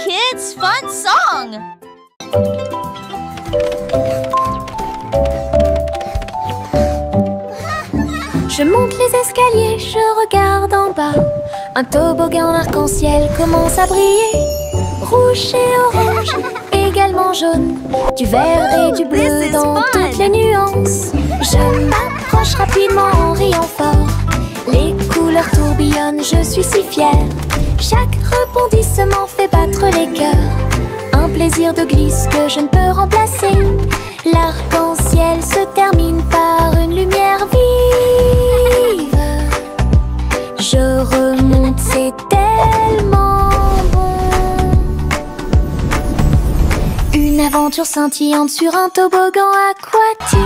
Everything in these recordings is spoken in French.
kids' fun song. Je monte les escaliers, je regarde en bas. Un toboggan arc-en-ciel commence à briller. Rouge et orange, également jaune. Du vert et du bleu dans toutes les nuances. Je m'approche rapidement en riant fort. Les couleurs tourbillonnent, je suis si fière. Chaque rebondissement fait battre les cœurs. Un plaisir de glisse que je ne peux remplacer. L'arc-en-ciel se termine par une lumière vive. Je remonte, c'est tellement bon. Une aventure scintillante sur un toboggan aquatique.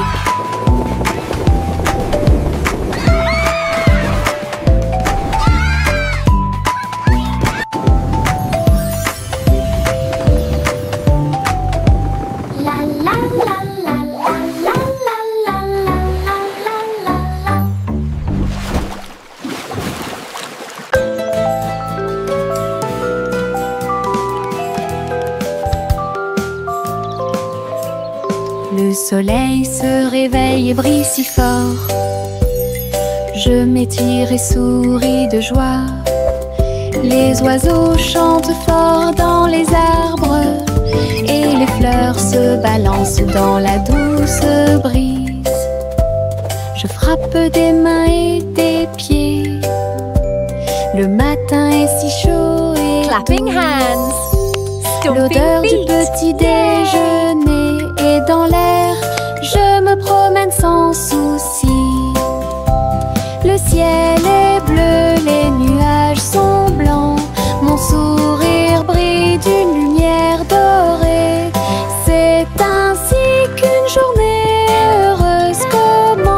Le soleil se réveille et brille si fort. Je m'étire et souris de joie. Les oiseaux chantent fort dans les arbres et les fleurs se balancent dans la douce brise. Je frappe des mains et des pieds. Le matin est si chaud et Clapping hands. l'odeur du petit déjeuner est dans l'air. Je me promène sans souci. Le ciel est bleu, les nuages sont blancs. Mon sourire brille d'une lumière dorée. C'est ainsi qu'une journée heureuse commence.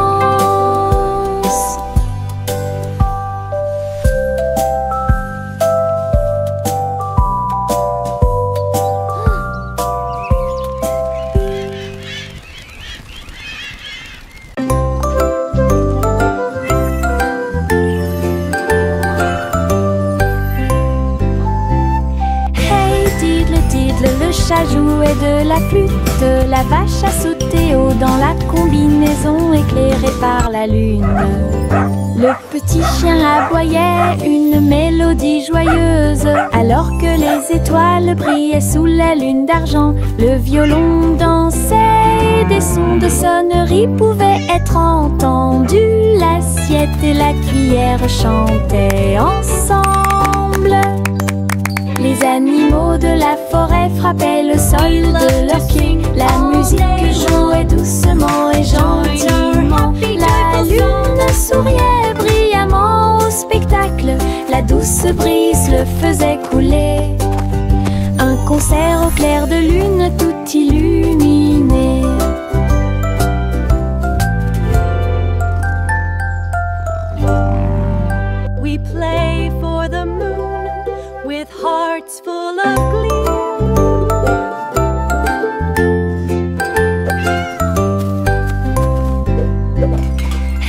Le chat jouait de la flûte, la vache a sauté haut dans la combinaison éclairée par la lune. Le petit chien aboyait une mélodie joyeuse, alors que les étoiles brillaient sous la lune d'argent. Le violon dansait et des sons de sonnerie pouvaient être entendus. L'assiette et la cuillère chantaient ensemble. Les animaux de la forêt frappaient le sol de leurs pieds. La musique jouait doucement et gentiment. La lune souriait brillamment au spectacle. La douce brise le faisait couler. Un concert au clair de lune tout illuminé. We play for the moon with hearts full of glee.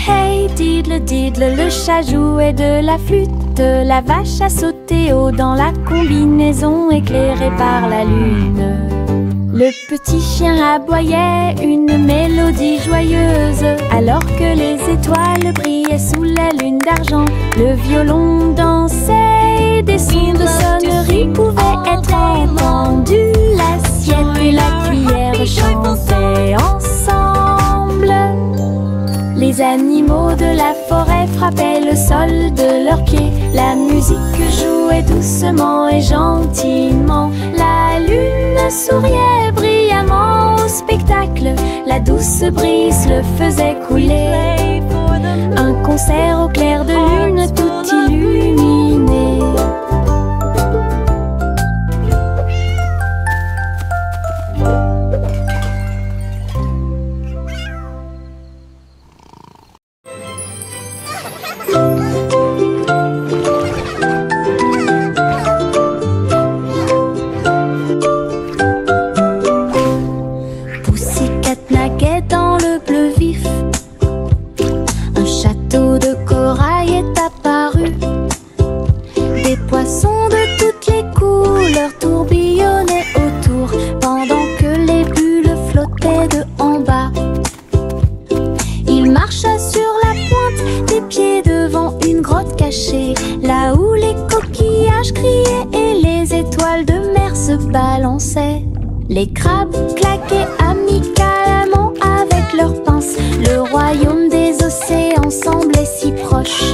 Hey diddle diddle, le chat jouait de la flûte. La vache a sauté haut dans la combinaison éclairée par la lune. Le petit chien aboyait une mélodie joyeuse, alors que les étoiles brillaient sous la lune d'argent. Le violon dansait et des sons de sonnerie pouvaient être entendus. L'assiette et la cuillère chantaient ensemble. Les animaux de la forêt frappaient le sol de leurs pieds. La musique jouait doucement et gentiment. La lune souriait brillamment au spectacle. La douce brise le faisait couler. Un concert au clair de lune tout illuminé. Pussycat naguait dans le bleu vif. Un château de corail est apparu. Des poissons de toutes les couleurs tourbillonnent. là où les coquillages criaient et les étoiles de mer se balançaient. Les crabes claquaient amicalement avec leurs pinces. Le royaume des océans semblait si proche.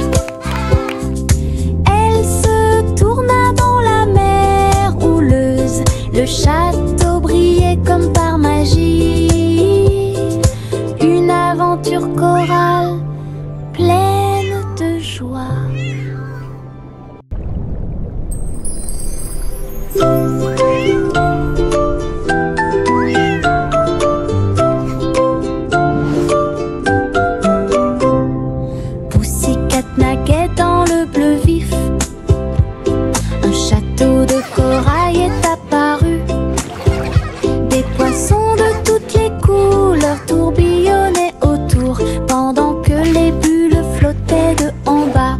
Elle se tourna dans la mer houleuse. Le château brillait comme par magie. Une aventure chorale pleine de joie. Pussycat naguait dans le bleu vif. Un château de corail est apparu. Des poissons de toutes les couleurs tourbillonnaient autour, pendant que les bulles flottaient de en bas.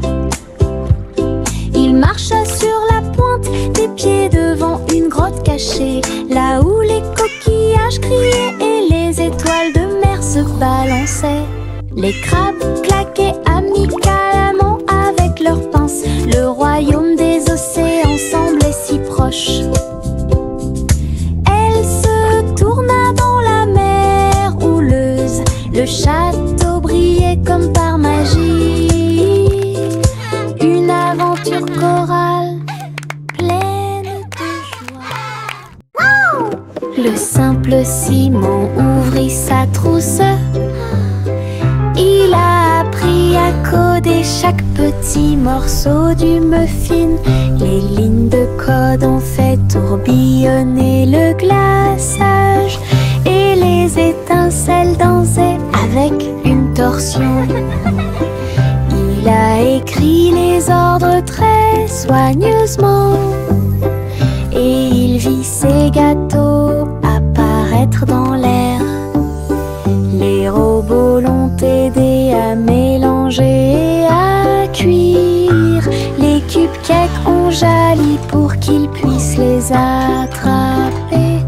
Il marcha sur la pointe des pieds devant une grotte cachée, là où les coquillages criaient et les étoiles de mer se balançaient. Les crabes claquaient amicalement avec leurs pinces. Le royaume des océans semblait si proche. Elle se tourna dans la mer houleuse. Le château brillait comme par magie. Une aventure chorale pleine de joie. Le simple Simon ouvrit sa trousse. Il a appris à coder chaque petit morceau du muffin. Les lignes de code ont fait tourbillonner le glaçage et les étincelles dansaient avec une torsion. Il a écrit les ordres très soigneusement et il vit ses gâteaux apparaître dans l'air. Les robots l'ont aidé à mélanger et à cuire. Les cupcakes ont jali pour qu'il puisse les attraper.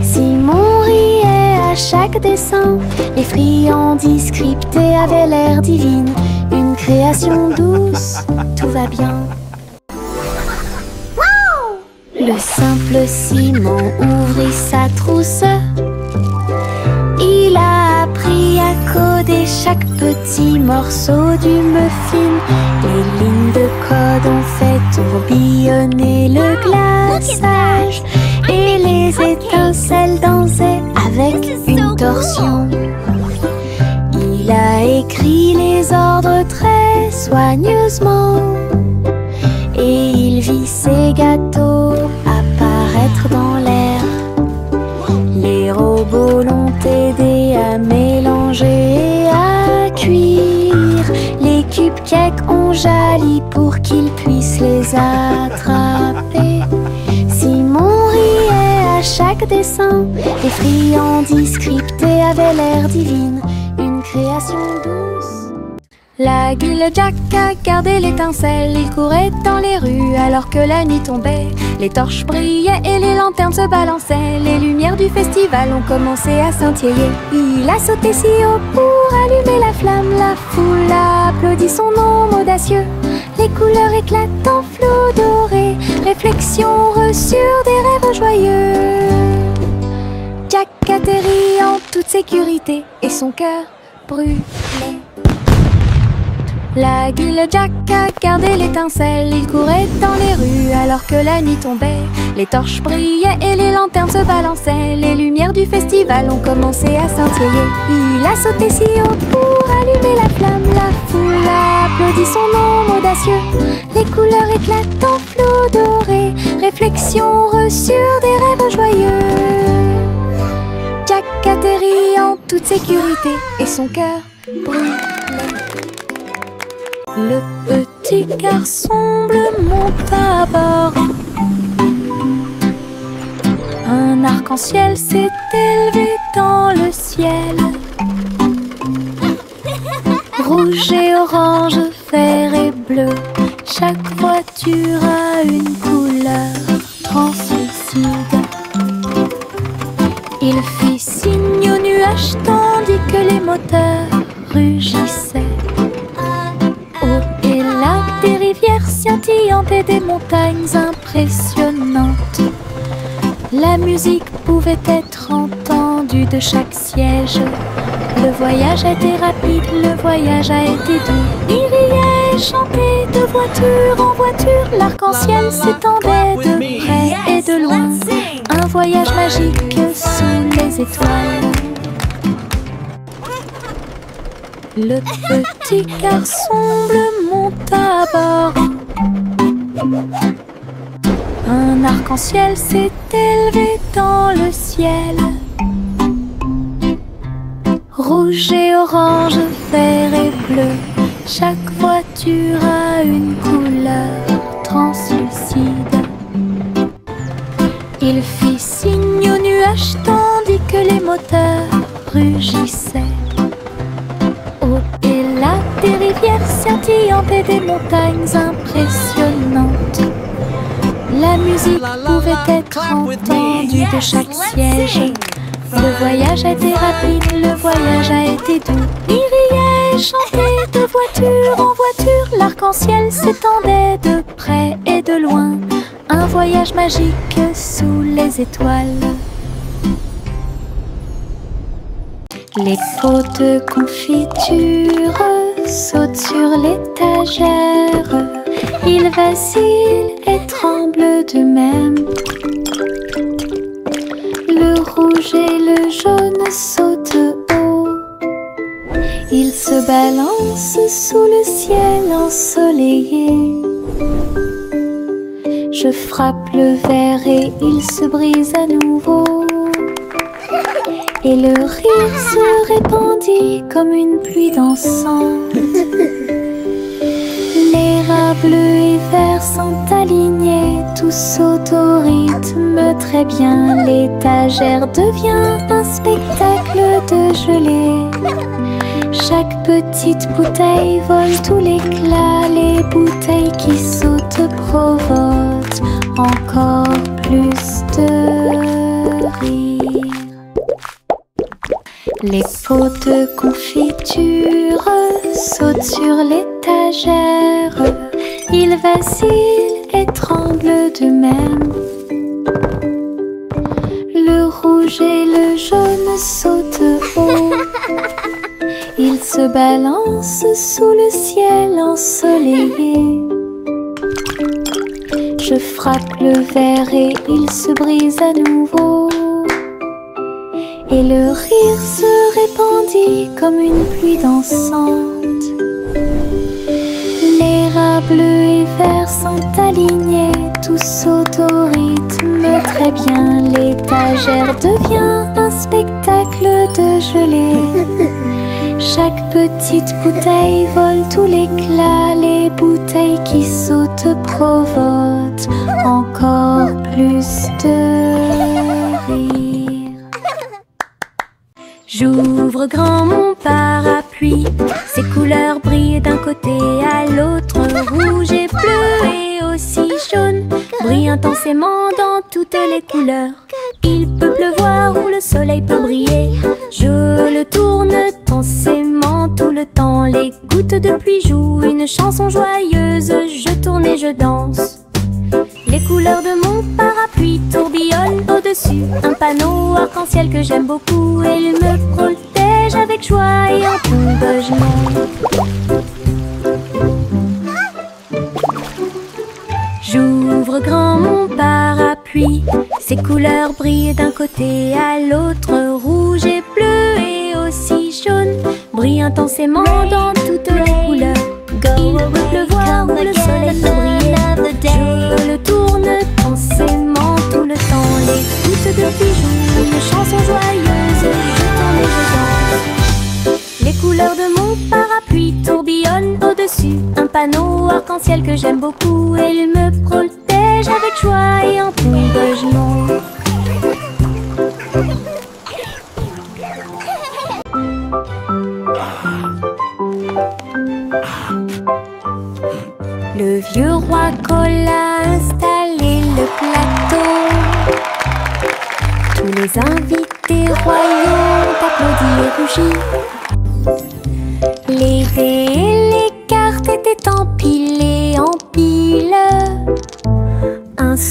Simon riait à chaque dessin. Les friandises scriptées avaient l'air divine. Une création douce, tout va bien. Le simple Simon ouvrit sa trousse. Il a appris à coder chaque petit morceau du muffin. Les lignes de code ont fait tourbillonner le glaçage et les étincelles dansaient avec une torsion. Il a écrit les ordres très soigneusement et il vit ses gâteaux apparaître dans l'air. Les robots l'ont aidé à mélanger et à cuire. Les cupcakes ont jali pour qu'il puisse les attraper. Simon riait à chaque dessin. Les friandises scriptées avaient l'air divine. Une création douce. La guille Jack a gardé l'étincelle. Il courait dans les rues alors que la nuit tombait. Les torches brillaient et les lanternes se balançaient. Les lumières du festival ont commencé à scintiller. Il a sauté si haut pour allumer la flamme. La foule a applaudi son nom audacieux. Les couleurs éclatent en flot doré. Réflexion reçue des rêves joyeux. Jack atterrit en toute sécurité et son cœur brûlait. La guille Jack a gardé l'étincelle. Il courait dans les rues alors que la nuit tombait. Les torches brillaient et les lanternes se balançaient. Les lumières du festival ont commencé à scintiller. Il a sauté si haut pour allumer la flamme. La foule a applaudi son nom audacieux. Les couleurs éclatent en flot doré. Réflexion reçue des rêves joyeux. Jack atterrit en toute sécurité et son cœur brûlait. Le petit garçon bleu monta à bord. Un arc-en-ciel s'est élevé dans le ciel. Rouge et orange, vert et bleu, chaque voiture a une couleur translucide. Il fit signe aux nuages tandis que les moteurs rugissaient. Au et là, des rivières scintillantes et des montagnes impressionnantes. La musique pouvait être entendue de chaque siège. Le voyage a été rapide, le voyage a été doux. Il riait et chantait de voiture en voiture. L'arc-en-ciel s'étendait de près et de loin. Un voyage magique sous les étoiles. Le petit garçon bleu monta à bord. Un arc-en-ciel s'est élevé dans le ciel. Rouge et orange, vert et bleu, chaque voiture a une couleur translucide. Il fit signe aux nuages tandis que les moteurs rugissaient. Au-delà des rivières scintillantes et des montagnes impressionnantes, la musique pouvait être entendue de chaque siège. Le voyage a été rapide, le voyage a été doux. Il riait et chantait de voiture en voiture. L'arc-en-ciel s'étendait de près et de loin. Un voyage magique sous les étoiles. Les pots de confiture sautent sur l'étagère. Ils vacillent et tremblent d'eux-mêmes. Le rouge et le jaune sautent haut. Ils se balancent sous le ciel ensoleillé. Je frappe le verre et il se brise à nouveau. Et le rire se répandit comme une pluie dansante. Les rats bleus et verts sont alignés, tous sautent au rythme très bien. L'étagère devient un spectacle de gelée. Chaque petite bouteille vole tout l'éclat. Les bouteilles qui sautent provoquent encore plus de rire. Les pots de confiture sautent sur l'étagère. Ils vacillent et tremblent d'eux-mêmes. Le rouge et le jaune sautent haut. Ils se balancent sous le ciel ensoleillé. Je frappe le verre et il se brise à nouveau. Et le rire se répandit comme une pluie dansante. Les rats bleus et verts sont alignés, tous sautent au rythme très bien. L'étagère devient un spectacle de gelée. Chaque petite bouteille vole tout l'éclat. Les bouteilles qui sautent provoquent encore plus de rire. J'ouvre grand mon parapluie, ses couleurs brillent d'un côté à l'autre. Rouge et bleu et aussi jaune brillent intensément dans toutes les couleurs. Il peut pleuvoir ou le soleil peut briller. Je le tourne intensément tout le temps. Les gouttes de pluie jouent une chanson joyeuse. Je tourne et je danse. Les couleurs de mon parapluie tourbillonnent au-dessus. Un panneau arc-en-ciel que j'aime beaucoup. Et il me protège avec joie et encouragement. J'ouvre grand mon parapluie. Ses couleurs brillent d'un côté à l'autre. Rouge et bleu et aussi jaune brillent intensément dans toutes les couleurs. Il peut pleuvoir ou le soleil peut briller. Je le tourne intensément tout le temps. Les gouttes de pluie jouent une chanson joyeuse. Je tourne et je danse. Les couleurs de mon parapluie tourbillonnent au-dessus. Un panneau arc-en-ciel que j'aime beaucoup. Et il me protège avec joie et encouragement. Le vieux roi Cole a installé le plateau. Tous les invités royaux ont applaudi et rugi. Les dés et les cartes étaient empilés en pile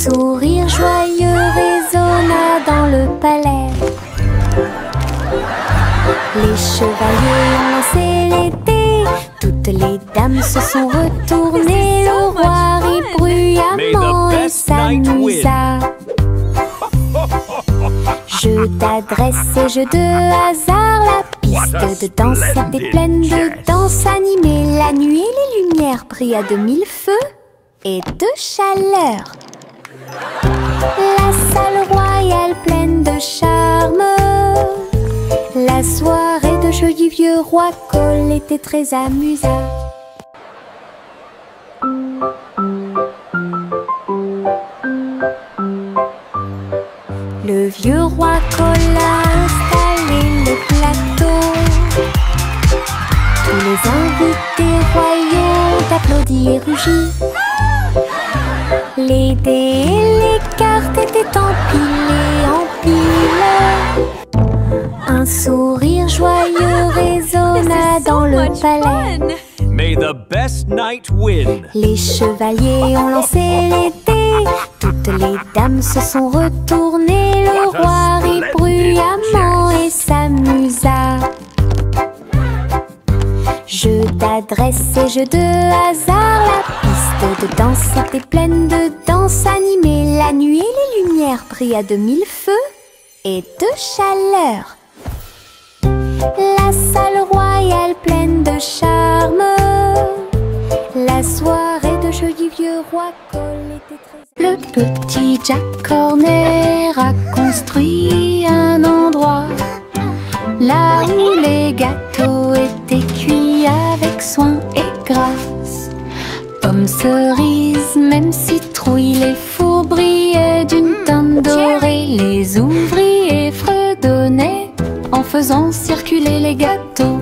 sourire joyeux résonna dans le palais. Les chevaliers ont lancé les dés, toutes les dames se sont retournées. Le roi rit bruyamment et s'amusa. Jeu d'adresse et jeu de hasard, la piste de danse était pleine de danse animée. La nuit, les lumières brillaient de mille feux et de chaleur. La salle royale pleine de charme. La soirée de jeu du vieux roi Cole était très amusante. Le vieux roi Cole a installé le plateau. Tous les invités royaux applaudis et rugis. Les dés et les cartes étaient empilés en piles. Un sourire joyeux résonna dans le palais. May the best knight win. Les chevaliers ont lancé les dés, toutes les dames se sont retournées. Le roi rit bruyamment et s'amusa. Jeu d'adresse et jeu de hasard, la piste de danse était pleine de danse animée. La nuit, les lumières brillaient de mille feux et de chaleur. La salle royale pleine de charme. La soirée de jeu du vieux roi Cole était très... Le petit Jack Horner a construit un endroit là où les gâteaux étaient cuits avec soin et grâce. Pommes, cerises, même citrouilles, les fours brillaient d'une teinte dorée. Les ouvriers fredonnaient en faisant circuler les gâteaux.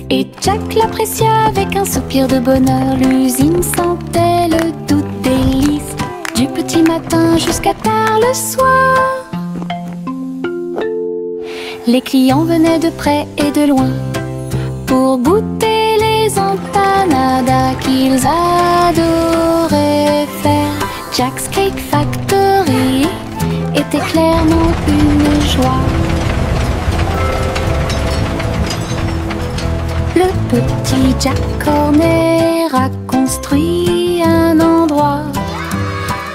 Et Jack l'apprécia avec un soupir de bonheur. L'usine sentait le doux délice du petit matin jusqu'à tard le soir. Les clients venaient de près et de loin pour goûter les empanadas qu'ils adoraient faire. Jack's Cake Factory était clairement une joie. Le petit Jack Horner a construit un endroit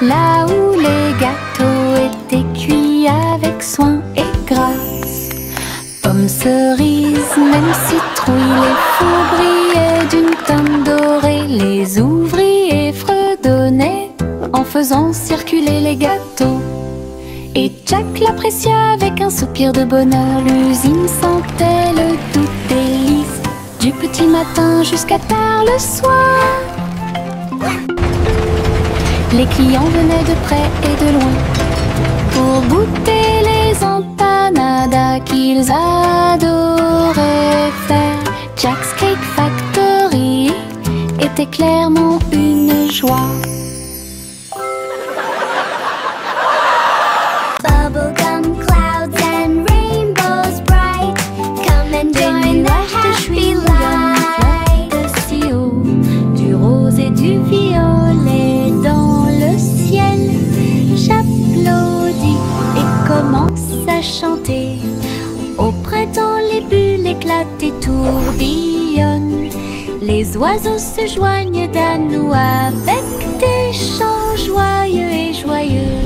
là où les gâteaux étaient cuits avec soin et grâce. Pommes, cerises, même citrouilles, les fours brillaient d'une teinte dorée. Les ouvriers fredonnaient en faisant circuler les gâteaux. Et Jack l'apprécia avec un soupir de bonheur. L'usine sentait le doux délice du petit matin jusqu'à tard le soir. Les clients venaient de près et de loin pour goûter les empanadas qu'ils adoraient faire. Jack's Cake Factory était clairement une joie. Bubblegum clouds and rainbows bright, come and join the happy light. De si haut, du rose et du violet dans le ciel. J'applaudis et commence à chanter. Au printemps, les bulles éclatent et tourbillonnent. Les oiseaux se joignent à nous avec des chants joyeux et joyeux.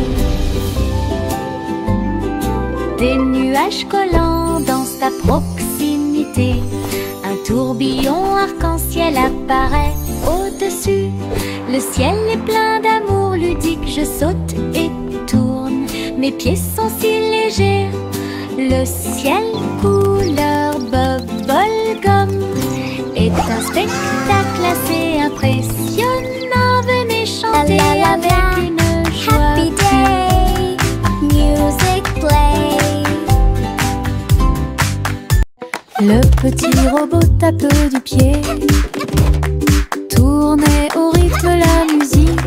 Des nuages collants dansent à proximité. Un tourbillon arc-en-ciel apparaît au-dessus. Le ciel est plein d'amour ludique. Je saute et tourne. Mes pieds sont si légers. Le ciel couleur bubblegum est un spectacle assez impressionnant. Venez chanter avec une joie. Happy day, music play. Le petit robot tape du pied, tournait au rythme la musique.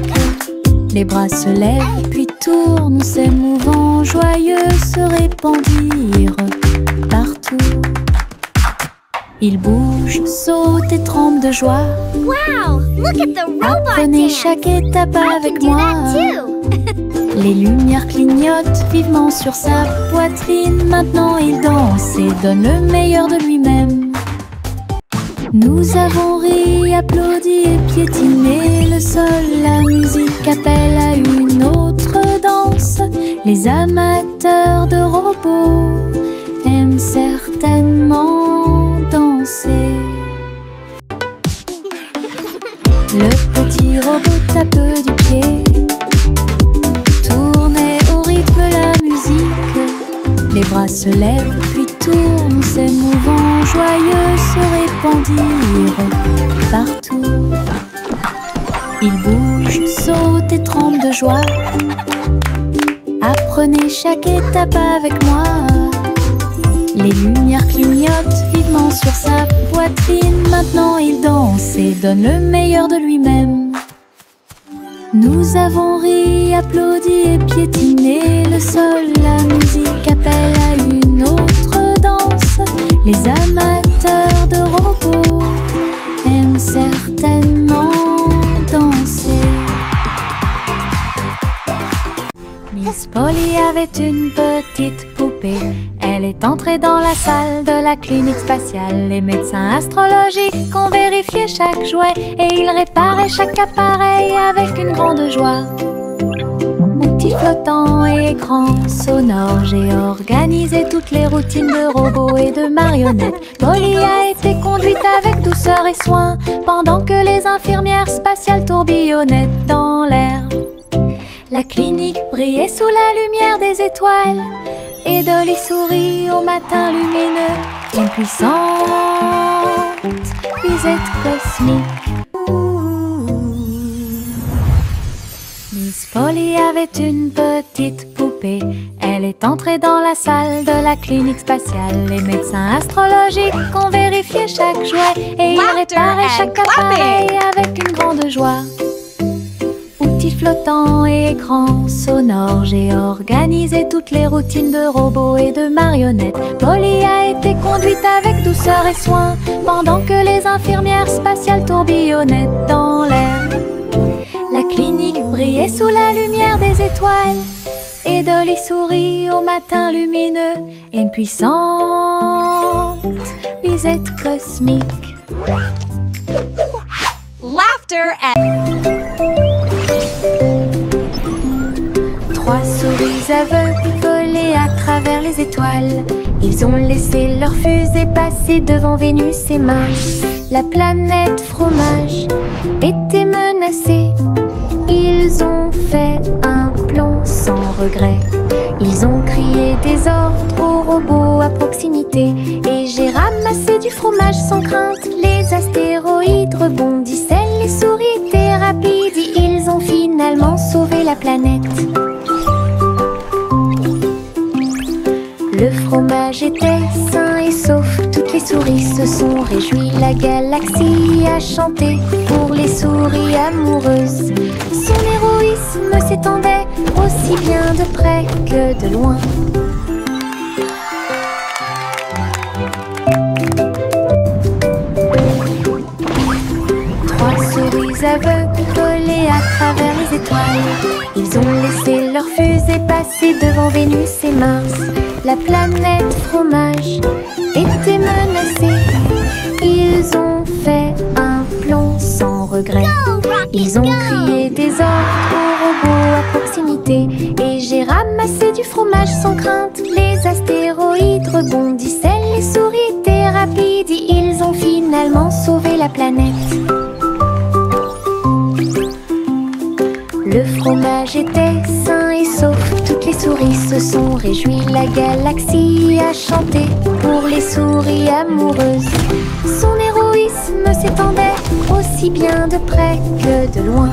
Les bras se lèvent puis tournent, ces mouvements joyeux se répandirent partout. Il bouge, saute et tremble de joie. Wow, look at the robot Apprenez dance. chaque étape I avec can do moi. that too. Les lumières clignotent vivement sur sa poitrine. Maintenant il danse et donne le meilleur de lui-même. Nous avons ri, applaudi et piétiné le sol. La musique appelle à une autre danse. Les amateurs de robots aiment certainement danser. Le petit robot tape du pied, tournez au rythme la musique. Les bras se lèvent puis tournent, ses mouvements joyeux se répandirent partout. Il bouge, saute et tremble de joie. Apprenez chaque étape avec moi. Les lumières clignotent vivement sur sa poitrine. Maintenant il danse et donne le meilleur de lui-même. Nous avons ri, applaudi et piétiné le sol. La musique appelle à une autre danse. Les amateurs de robots aiment certainement danser. Miss Polly avait une petite poupée. Elle est entrée dans la salle de la clinique spatiale. Les médecins astrologiques ont vérifié chaque jouet et ils réparaient chaque appareil avec une grande joie. Outils flottants et écrans sonores, j'ai organisé toutes les routines de robots et de marionnettes. Polly a été conduite avec douceur et soin pendant que les infirmières spatiales tourbillonnaient dans l'air. La clinique brillait sous la lumière des étoiles et Dolly sourit au matin lumineux. Une puissante visite cosmique. Miss Polly avait une petite poupée. Elle est entrée dans la salle de la clinique spatiale. Les médecins astrologiques ont vérifié chaque jouet et ils réparaient chaque appareil avec une grande joie. Outils flottants et écrans sonores, j'ai organisé toutes les routines de robots et de marionnettes. Polly a été conduite avec douceur et soin pendant que les infirmières spatiales tourbillonnaient dans l'air. La clinique brillait sous la lumière des étoiles et Dolly sourit au matin lumineux. Une puissante visite cosmique. Laughter and... Trois souris aveugles volaient à travers les étoiles. Ils ont laissé leur fusée passer devant Vénus et Mars. La planète fromage était menacée. Ils ont fait un plan sans regret. Ils ont crié des ordres aux robots à proximité. Et j'ai ramassé du fromage sans crainte. Les astéroïdes rebondissaient, les souris étaient rapides. Ils ont finalement sauvé la planète. Le fromage était sain et sauf. Toutes les souris se sont réjouies. La galaxie a chanté pour les souris amoureuses. Son héroïsme s'étendait aussi bien de près que de loin. Trois souris aveugles volaient à travers les étoiles. Ils ont laissé leur fusée passer devant Vénus et Mars. La planète fromage était menacée. Ils ont fait un plan sans regret. Ils ont crié des ordres aux robots à proximité. Et j'ai ramassé du fromage sans crainte. Les astéroïdes rebondissaient, les souris étaient rapides. Ils ont finalement sauvé la planète. Le fromage était sain et sauf. Toutes les souris se sont réjouies. La galaxie a chanté pour les souris amoureuses. Son héroïsme s'étendait aussi bien de près que de loin.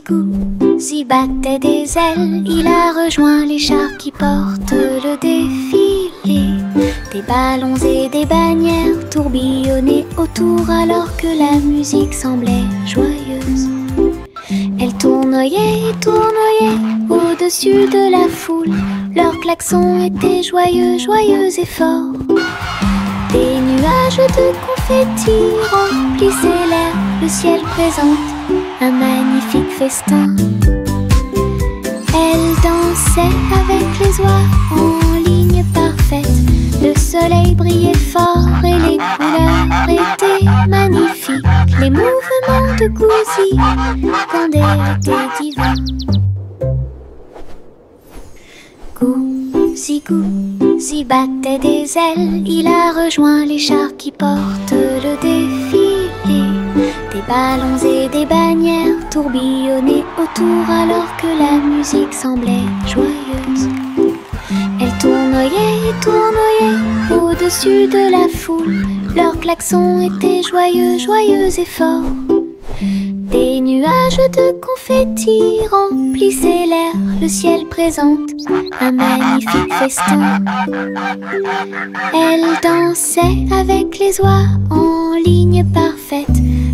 Gousi battait des ailes. Il a rejoint les chars qui portent le défilé. Des ballons et des bannières tourbillonnaient autour alors que la musique semblait joyeuse. Elle tournoyait et tournoyait au-dessus de la foule. Leur klaxon était joyeux, joyeux et fort. Des nuages de confettis remplissaient l'air. Le ciel présente un magnifique festin. Elle dansait avec les oies en ligne parfaite. Le soleil brillait fort et les couleurs étaient magnifiques. Les mouvements de Gouzi quand elle était divin. Gouzi, Gouzi battait des ailes. Il a rejoint les chars qui portent le défilé. Des ballons et des bannières tourbillonnaient autour alors que la musique semblait joyeuse. Elle tournoyait et tournoyait au-dessus de la foule. Leur klaxon était joyeux, joyeux et fort. Des nuages de confettis remplissaient l'air. Le ciel présente un magnifique festin. Elle dansait avec les oies en ligne parfaite.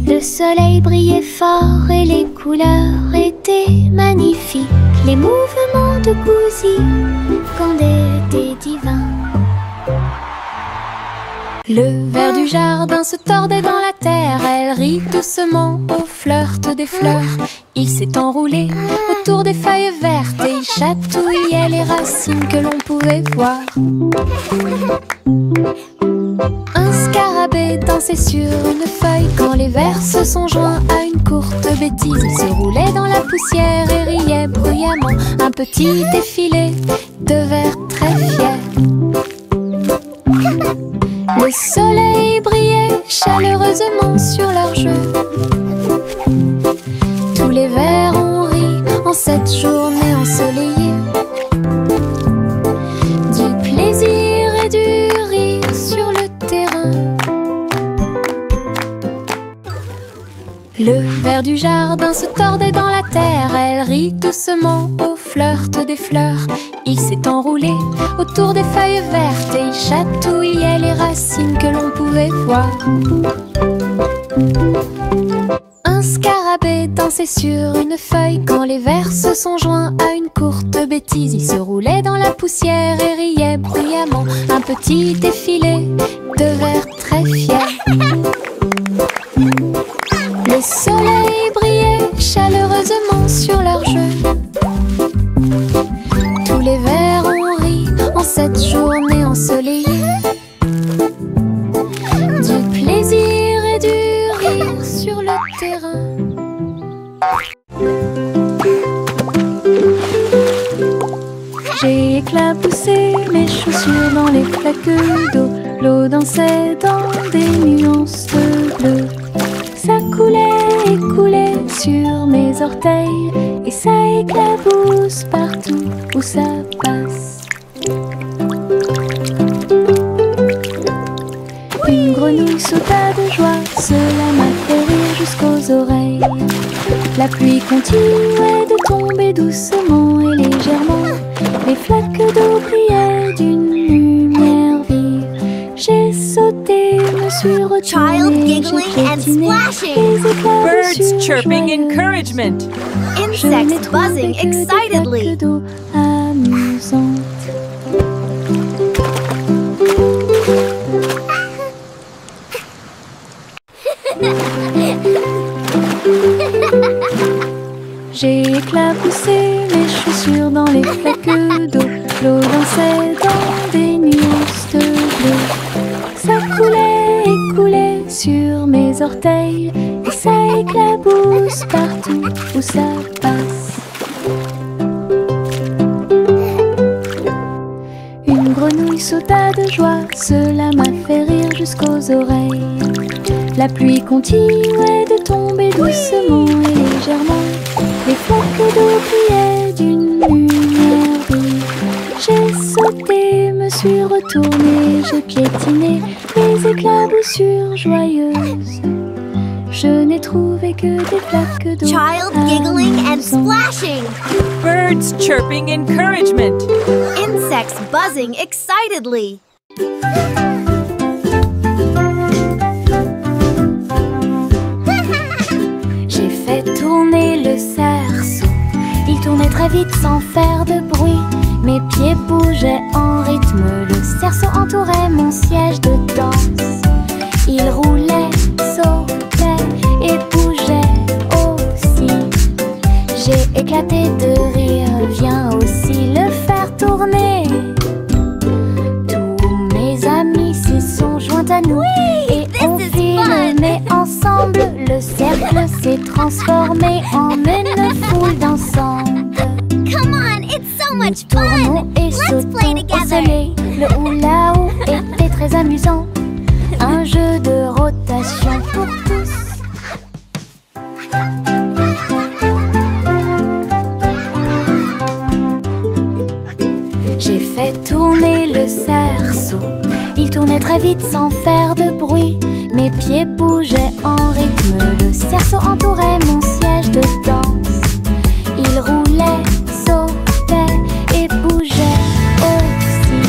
Le soleil brillait fort et les couleurs étaient magnifiques. Les mouvements de Gouzi quand elle était divin. Le ver du jardin se tordait dans la terre. Elle rit doucement au flirt des fleurs. Il s'est enroulé autour des feuilles vertes et il chatouillait les racines que l'on pouvait voir. Un scarabée dansait sur une feuille quand les vers se sont joints à une courte bêtise. Il se roulait dans la poussière et riait bruyamment. Un petit défilé de vers très fiers. Le soleil brillait chaleureusement sur leur jeu. Tous les vers ont ri en cette journée ensoleillée. Du plaisir et du rire sur le terrain. Le ver du jardin se tordait dans la terre. Elle rit doucement au flirt des fleurs. Il s'est enroulé autour des feuilles vertes et il chatouillait les racines que l'on pouvait voir. Un scarabée dansait sur une feuille quand les vers se sont joints à une courte bêtise. Il se roulait dans la poussière et riait bruyamment. Un petit défilé de vers très fiers. Le soleil brillait chaleureusement sur leur jeu. Tous les vers ont ri en cette journée ensoleillée. Du plaisir et du rire sur le terrain. J'ai éclaboussé mes chaussures dans les flaques d'eau. L'eau dansait dans des nuances de bleu. Ça coulait et coulait sur mes orteils et ça éclabousse partout où ça passe. Une grenouille sauta de joie, cela m'a fait rire jusqu'aux oreilles. La pluie continuait de tomber doucement et légèrement. Les flaques d'eau brillaient d'une lumière vive. J'ai sauté, me suis retournée, j'ai piétiné, les éclats Birds chirping encouragement. Insects buzzing excitedly. d'eau amusantes. J'ai éclaboussé mes chaussures dans les flaques d'eau. L'eau dansait dans des nuances de bleu. Ça coulait et coulait sur mes orteils et ça éclabousse partout où ça passe. Une grenouille sauta de joie, cela m'a fait rire jusqu'aux oreilles. La pluie continuait de tomber doucement et légèrement. Les flaques d'eau brillaient d'une lumière vive. J'ai sauté, me suis retournée, j'ai piétiné les éclaboussures joyeuses. Je n'ai trouvé que des flaques d'eau. Child giggling and amusantes. splashing. Birds chirping encouragement. Insects buzzing excitedly. J'ai fait tourner le cerceau. Il tournait très vite sans faire de bruit. Mes pieds bougeaient en rythme, le cerceau entourait mon siège de danse. Il roulait, sautait et bougeait aussi. J'ai éclaté de rire, viens aussi le faire tourner. Tous mes amis s'y sont joints à nous et on filmait ensemble. Le cercle s'est transformé en une foule dansante. Come on, it's so Nous much tournons fun! et Let's play sautons au together! soleil. Le hula-hoop était très amusant. Un jeu de rotation pour tous. J'ai fait tourner le cerceau. Il tournait très vite sans faire de bruit. Mes pieds bougeaient en rythme. Le cerceau entourait mon siège de danse. Il roulait, sautait et bougeait aussi.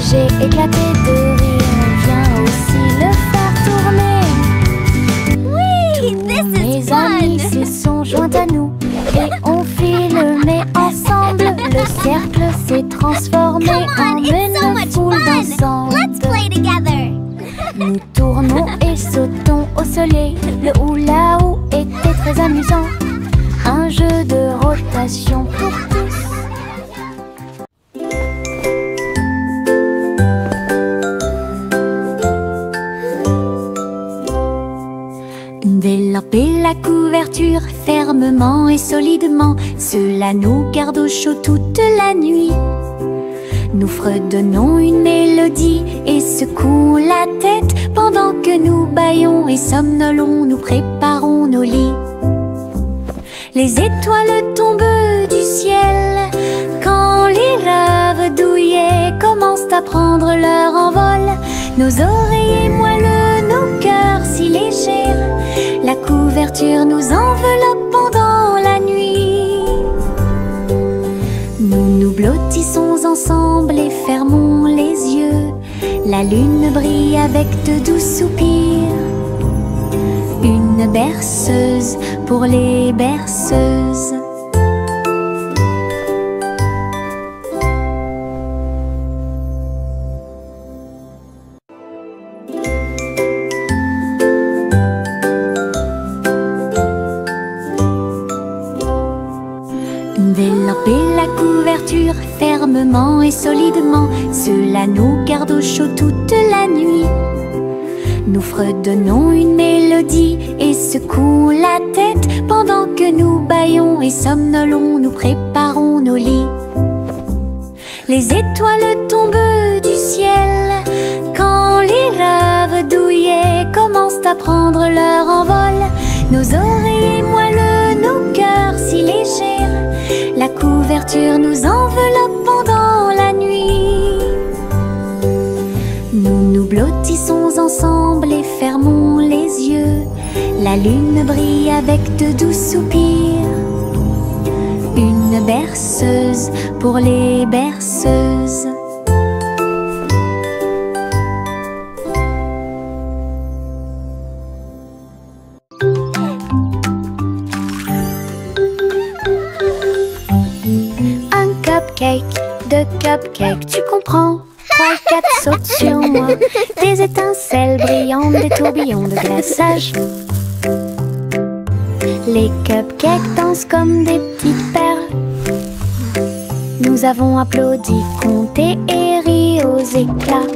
J'ai éclaté de rire, viens aussi le faire tourner. Whee! This is Mes amis fun! s'y sont joints à nous et on filmait ensemble. Le cercle s'est transformé Come en on, it's so une much foule fun! Let's dansante. play together! Nous tournons et sautons au soleil. Le hula-hoop était très amusant. Un jeu de rotation pour tous. Délamper la couverture fermement et solidement. Cela nous garde au chaud toute la nuit. Nous fredonnons une mélodie et secouons la tête pendant que nous bâillons et somnolons, nous préparons nos lits. Les étoiles tombent du ciel quand les rêves douillets commencent à prendre leur envol. Nos oreillers moelleux, nos cœurs si légers, la couverture nous enveloppe pendant la nuit. Nous nous blottissons ensemble et fermons les yeux. La lune brille avec de doux soupirs. Une berceuse pour les berceuses. Délamper la couverture fermement et solidement. Cela nous garde au chaud toute la nuit. Nous fredonnons une mélodie et secouons la tête pendant que nous bâillons et somnolons, nous préparons nos lits. Les étoiles tombent du ciel quand les rêves douillets commencent à prendre leur envol. Nos oreillers moelleux, nos cœurs si légers, la couverture nous enveloppe pendant la nuit. Nous nous blottissons ensemble et fermons les yeux. La lune brille avec de doux soupirs. Une berceuse pour les berceuses. Un cupcake, deux cupcakes, tu comprends? 3, 4 sautent sur moi. Des étincelles brillantes, des tourbillons de glaçage. Les cupcakes dansent comme des petites perles. Nous avons applaudi, compté et ri aux éclats.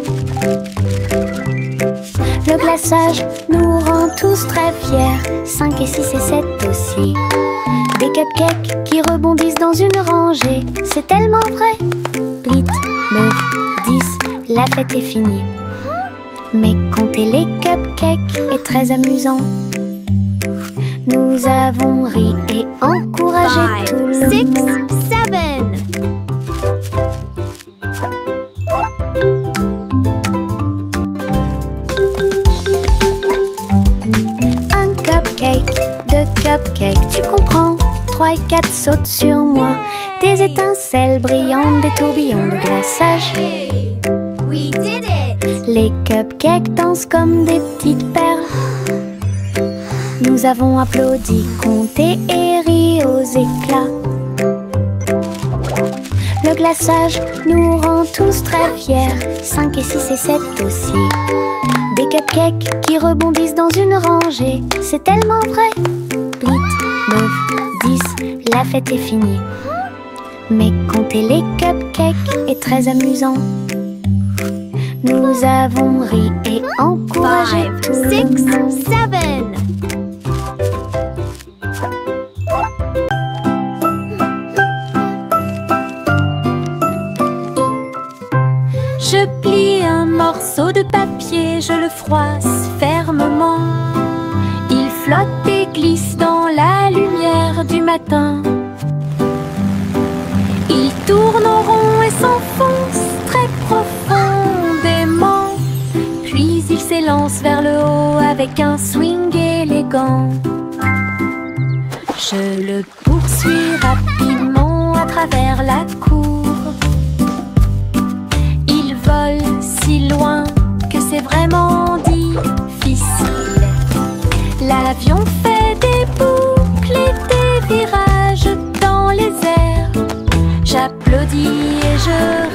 Le glaçage nous rend tous très fiers. 5 et 6 et 7 aussi. Des cupcakes qui rebondissent dans une rangée. C'est tellement vrai. 8, 9, 10, la fête est finie. Mais compter les cupcakes est très amusant. Nous avons ri et encouragé tout le 5, 6, monde. 7. Un cupcake, deux cupcakes, tu comprends? 3 et 4 sautent sur moi. Des étincelles brillantes, des tourbillons de glaçage. We did it! Les cupcakes dansent comme des petites perles. Nous avons applaudi, compté et ri aux éclats. Le glaçage nous rend tous très fiers. 5 et 6 et 7 aussi. Des cupcakes qui rebondissent dans une rangée. C'est tellement vrai. 8, 9, 10, la fête est finie. Mais compter les cupcakes est très amusant. Nous avons ri et encouragé 5, tout le 6, monde. 7. Je plie un morceau de papier, je le froisse fermement. Il flotte et glisse dans la lumière du matin. Il tourne en rond et s'enfonce très profondément. Puis il s'élance vers le haut avec un swing élégant. Je le poursuis rapidement à travers la cour. Il vole si loin que c'est vraiment difficile. L'avion fait des boucles et des virages dans les airs. J'applaudis et je